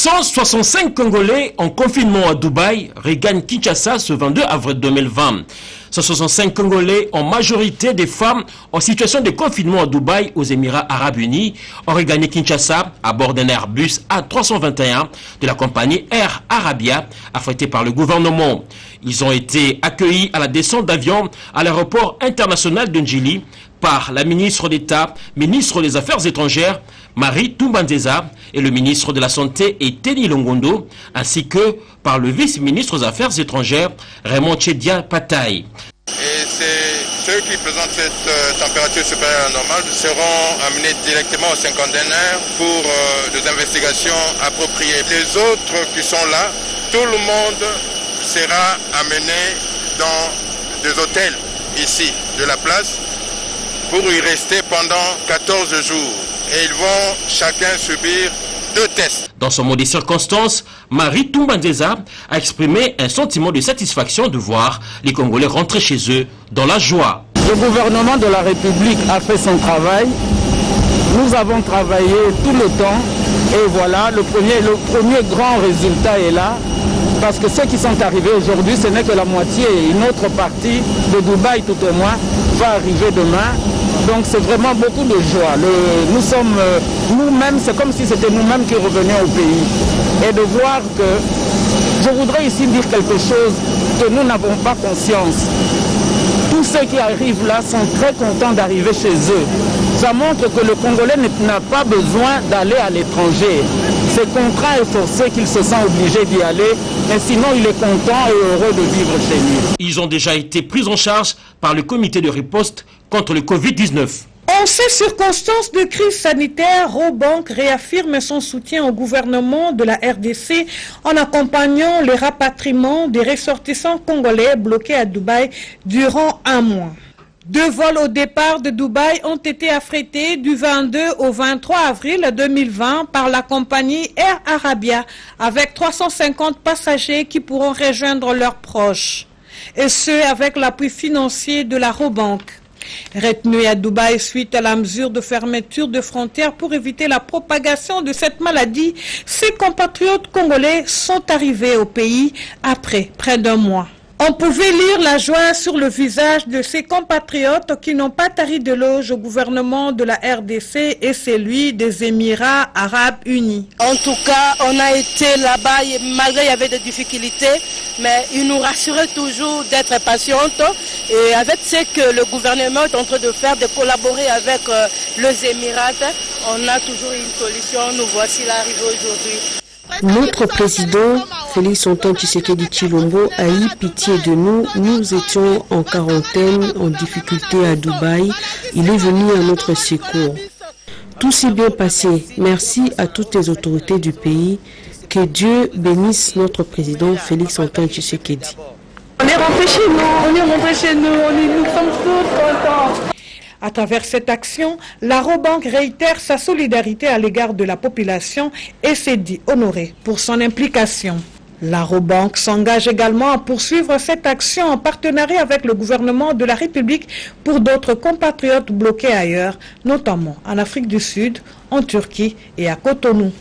165 Congolais en confinement à Dubaï regagnent Kinshasa ce 22 avril 2020. 165 Congolais, en majorité des femmes en situation de confinement à Dubaï aux Émirats Arabes Unis, ont regagné Kinshasa à bord d'un Airbus A321 de la compagnie Air Arabia, affrété par le gouvernement. Ils ont été accueillis à la descente d'avion à l'aéroport international de Njili par la ministre d'État, ministre des Affaires étrangères, Marie Toumbandeza, et le ministre de la Santé, Teni Longondo, ainsi que par le vice-ministre des Affaires étrangères, Raymond Tchedia Pataï. Et ceux qui présentent cette température supérieure à la normale seront amenés directement au cinquantenaire pour des investigations appropriées. Les autres qui sont là, tout le monde sera amené dans des hôtels ici de la place pour y rester pendant 14 jours. Et ils vont chacun subir 2 tests. Dans son mot des circonstances, Marie Toumbandeza a exprimé un sentiment de satisfaction de voir les Congolais rentrer chez eux dans la joie. Le gouvernement de la République a fait son travail. Nous avons travaillé tout le temps et voilà, le premier grand résultat est là. Parce que ceux qui sont arrivés aujourd'hui, ce n'est que la moitié. Une autre partie de Dubaï, tout au moins, va arriver demain. Donc c'est vraiment beaucoup de joie. Nous sommes nous-mêmes, c'est comme si c'était nous-mêmes qui revenions au pays. Et de voir que, je voudrais ici dire quelque chose que nous n'avons pas conscience. Tous ceux qui arrivent là sont très contents d'arriver chez eux. Ça montre que le Congolais n'a pas besoin d'aller à l'étranger. C'est contraint et forcé qu'il se sent obligé d'y aller, mais sinon il est content et heureux de vivre chez lui. Ils ont déjà été pris en charge par le comité de riposte contre le Covid-19. En ces circonstances de crise sanitaire, Robank réaffirme son soutien au gouvernement de la RDC en accompagnant le rapatriement des ressortissants congolais bloqués à Dubaï durant 1 mois. 2 vols au départ de Dubaï ont été affrétés du 22 au 23 avril 2020 par la compagnie Air Arabia avec 350 passagers qui pourront rejoindre leurs proches. Et ce, avec l'appui financier de la Robank. Retenus à Dubaï suite à la mesure de fermeture de frontières pour éviter la propagation de cette maladie, ces compatriotes congolais sont arrivés au pays après près d'1 mois. On pouvait lire la joie sur le visage de ces compatriotes qui n'ont pas tari de loge au gouvernement de la RDC et celui des Émirats Arabes Unis. En tout cas, on a été là-bas, malgré qu'il y avait des difficultés, mais ils nous rassuraient toujours d'être patientes. Et avec ce que le gouvernement est en train de faire, de collaborer avec les Émirats, on a toujours une solution. Nous voici là arrivés aujourd'hui. Notre président, Félix Antoine Tshisekedi Tshilombo, a eu pitié de nous. Nous étions en quarantaine, en difficulté à Dubaï. Il est venu à notre secours. Tout s'est bien passé. Merci à toutes les autorités du pays. Que Dieu bénisse notre président Félix Antoine Tshisekedi. On est rentré chez nous, nous sommes tous contents. À travers cette action, la Robank réitère sa solidarité à l'égard de la population et s'est dit honorée pour son implication. La Robank s'engage également à poursuivre cette action en partenariat avec le gouvernement de la République pour d'autres compatriotes bloqués ailleurs, notamment en Afrique du Sud, en Turquie et à Cotonou.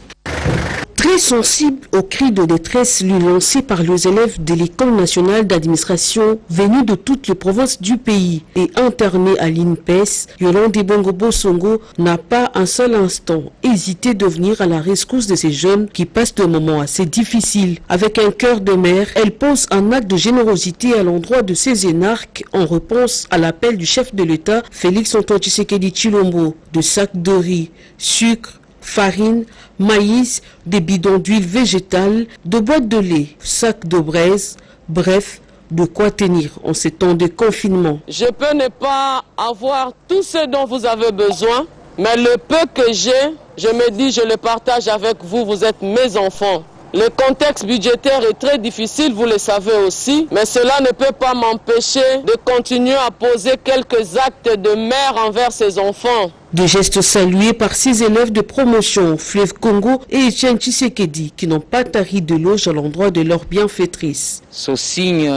Très sensible aux cris de détresse lui lancés par les élèves de l'École nationale d'administration venus de toutes les provinces du pays et internés à l'INPES, Yolande Bongobo Songo n'a pas un seul instant hésité de venir à la rescousse de ces jeunes qui passent de moments assez difficiles. Avec un cœur de mère, elle pose un acte de générosité à l'endroit de ces énarques en réponse à l'appel du chef de l'État, Félix Antoine Tshisekedi Tshilombo, de sacs de riz, sucre, farine, maïs, des bidons d'huile végétale, de boîtes de lait, sacs de braise, bref, de quoi tenir en ces temps de confinement. Je peux ne pas avoir tout ce dont vous avez besoin, mais le peu que j'ai, je me dis, je le partage avec vous, vous êtes mes enfants. Le contexte budgétaire est très difficile, vous le savez aussi, mais cela ne peut pas m'empêcher de continuer à poser quelques actes de mère envers ces enfants. Des gestes salués par ces élèves de promotion, Fleuve Congo et Etienne Tshisekedi, qui n'ont pas tari de loge à l'endroit de leur bienfaitrice. Ce signe,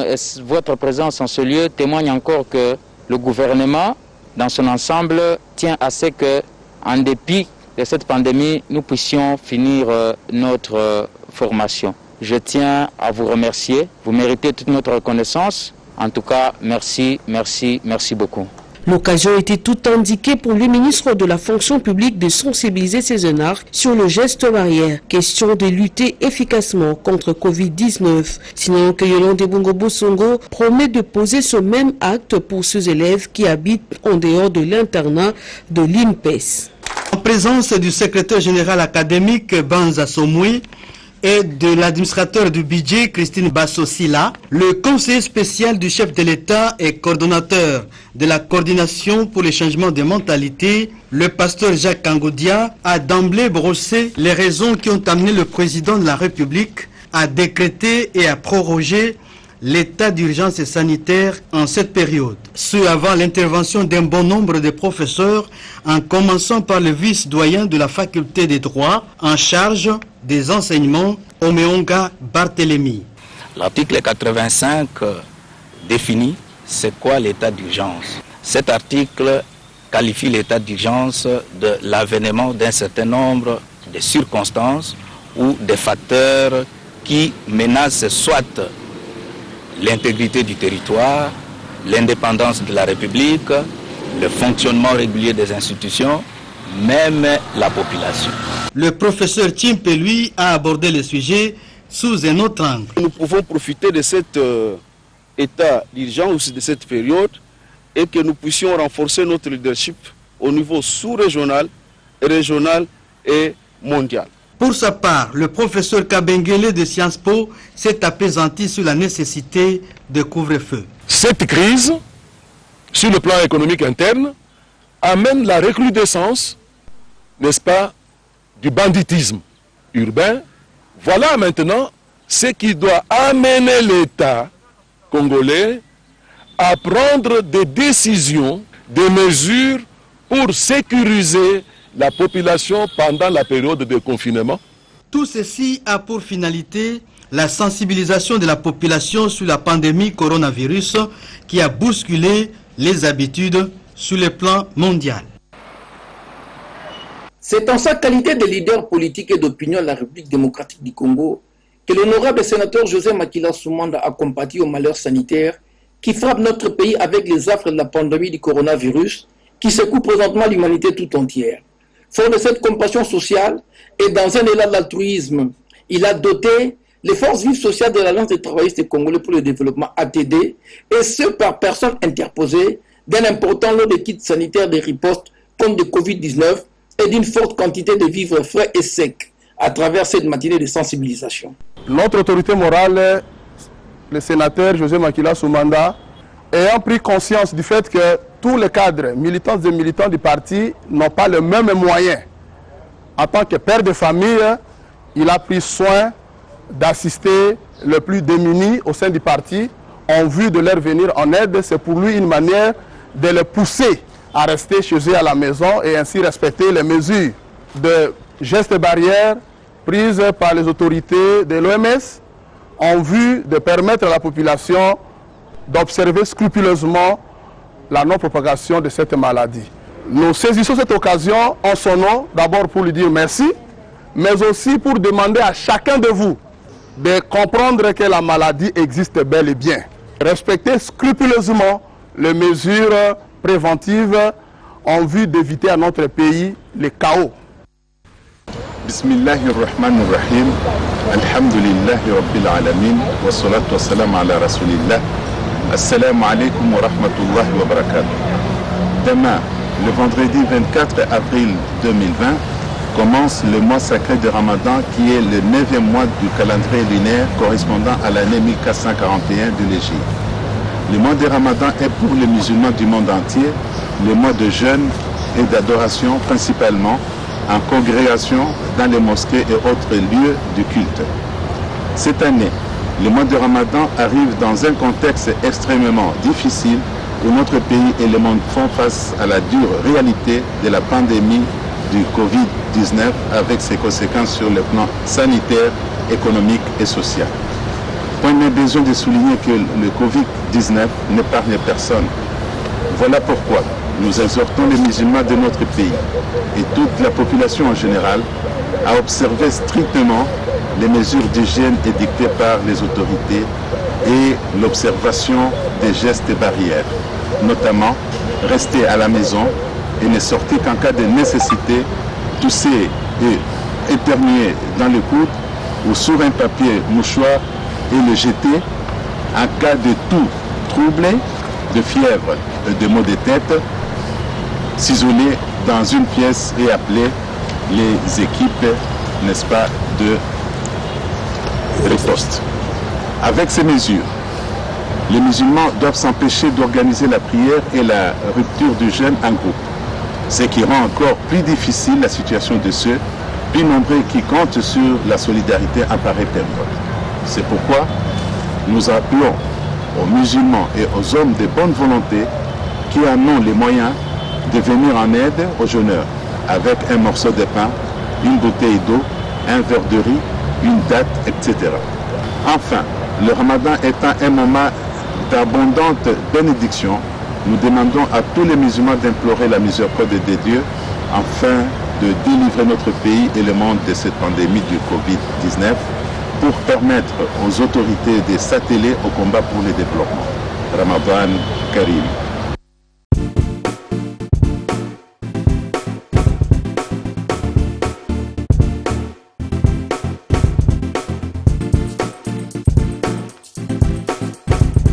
votre présence en ce lieu témoigne encore que le gouvernement, dans son ensemble, tient à ce que, en dépit de cette pandémie, nous puissions finir notre formation. Je tiens à vous remercier. Vous méritez toute notre reconnaissance. En tout cas, merci, merci, merci beaucoup. L'occasion était tout indiquée pour le ministre de la fonction publique de sensibiliser ses énarques sur le geste barrière. Question de lutter efficacement contre Covid-19. Sinon, que Yolande Bongo-Bosongo promet de poser ce même acte pour ceux élèves qui habitent en dehors de l'internat de l'INPES. En présence du secrétaire général académique Banza Somoui et de l'administrateur du budget Christine Bassosila, le conseiller spécial du chef de l'État et coordonnateur de la coordination pour les changements de mentalité, le pasteur Jacques Kangoudia, a d'emblée brossé les raisons qui ont amené le président de la République à décréter et à proroger l'état d'urgence sanitaire en cette période. Ce avant l'intervention d'un bon nombre de professeurs, en commençant par le vice-doyen de la faculté des droits en charge des enseignements, Omeonga Barthélemy. L'article 85 définit c'est quoi l'état d'urgence. Cet article qualifie l'état d'urgence de l'avènement d'un certain nombre de circonstances ou de facteurs qui menacent soit l'intégrité du territoire, l'indépendance de la République, le fonctionnement régulier des institutions, même la population. Le professeur Tchimpe, lui, a abordé le sujet sous un autre angle. Nous pouvons profiter de cet état d'urgence, de cette période, et que nous puissions renforcer notre leadership au niveau sous-régional, régional et mondial. Pour sa part, le professeur Kabengele de Sciences Po s'est apaisanti sur la nécessité de couvre-feu. Cette crise, sur le plan économique interne, amène la recrudescence, n'est-ce pas, du banditisme urbain. Voilà maintenant ce qui doit amener l'État congolais à prendre des décisions, des mesures pour sécuriser la population pendant la période de confinement. Tout ceci a pour finalité la sensibilisation de la population sur la pandémie coronavirus qui a bousculé les habitudes sur le plan mondial. C'est en sa qualité de leader politique et d'opinion de la République démocratique du Congo que l'honorable sénateur José Makila Soumanda a compati au malheur sanitaire qui frappe notre pays avec les affres de la pandémie du coronavirus qui secoue présentement l'humanité tout entière. Fort de cette compassion sociale et dans un élan d'altruisme, il a doté les forces vives sociales de l'Alliance des travaillistes congolais pour le développement ATD, et ce par personne interposée, d'un important lot de kits sanitaires de riposte contre le Covid-19 et d'une forte quantité de vivres frais et secs à travers cette matinée de sensibilisation. Notre autorité morale, le sénateur José Makila Soumanda, ayant pris conscience du fait que tous les cadres, militants et militants du parti n'ont pas les mêmes moyens. En tant que père de famille, il a pris soin d'assister les plus démunis au sein du parti en vue de leur venir en aide. C'est pour lui une manière de les pousser à rester chez eux à la maison et ainsi respecter les mesures de gestes barrières prises par les autorités de l'OMS en vue de permettre à la population d'observer scrupuleusement la non-propagation de cette maladie. Nous saisissons cette occasion en son nom, d'abord pour lui dire merci, mais aussi pour demander à chacun de vous de comprendre que la maladie existe bel et bien. Respectez scrupuleusement les mesures préventives en vue d'éviter à notre pays les chaos. Bismillahirrahmanirrahim. Alhamdulillahi Rabbil Alamin. Wa salatu wa salam ala Rasulillah. Assalamu alaikum wa rahmatullahi wa barakatuh. Demain, le vendredi 24 avril 2020, commence le mois sacré de Ramadan qui est le 9e mois du calendrier lunaire correspondant à l'année 1441 de l'Égypte. Le mois de Ramadan est pour les musulmans du monde entier le mois de jeûne et d'adoration principalement en congrégation dans les mosquées et autres lieux du culte. Cette année, le mois de Ramadan arrive dans un contexte extrêmement difficile où notre pays et le monde font face à la dure réalité de la pandémie du Covid-19 avec ses conséquences sur le plan sanitaire, économique et social. Point n'est besoin de souligner que le Covid-19 n'épargne personne. Voilà pourquoi nous exhortons les musulmans de notre pays et toute la population en général à observer strictement les mesures d'hygiène édictées par les autorités et l'observation des gestes barrières, notamment rester à la maison et ne sortir qu'en cas de nécessité, tousser et éternuer dans le coude ou sur un papier mouchoir et le jeter en cas de toux troublé, de fièvre et de maux de tête, s'isoler dans une pièce et appeler les équipes, n'est-ce pas, de riposte. Avec ces mesures, les musulmans doivent s'empêcher d'organiser la prière et la rupture du jeûne en groupe, ce qui rend encore plus difficile la situation de ceux, plus nombreux qui comptent sur la solidarité en pareille période. C'est pourquoi nous appelons aux musulmans et aux hommes de bonne volonté qui en ont les moyens de venir en aide aux jeûneurs avec un morceau de pain, une bouteille d'eau, un verre de riz, une date, etc. Enfin, le Ramadan étant un moment d'abondante bénédiction, nous demandons à tous les musulmans d'implorer la miséricorde de Dieu afin de délivrer notre pays et le monde de cette pandémie du Covid-19 pour permettre aux autorités de s'atteler au combat pour le développement. Ramadan Karim.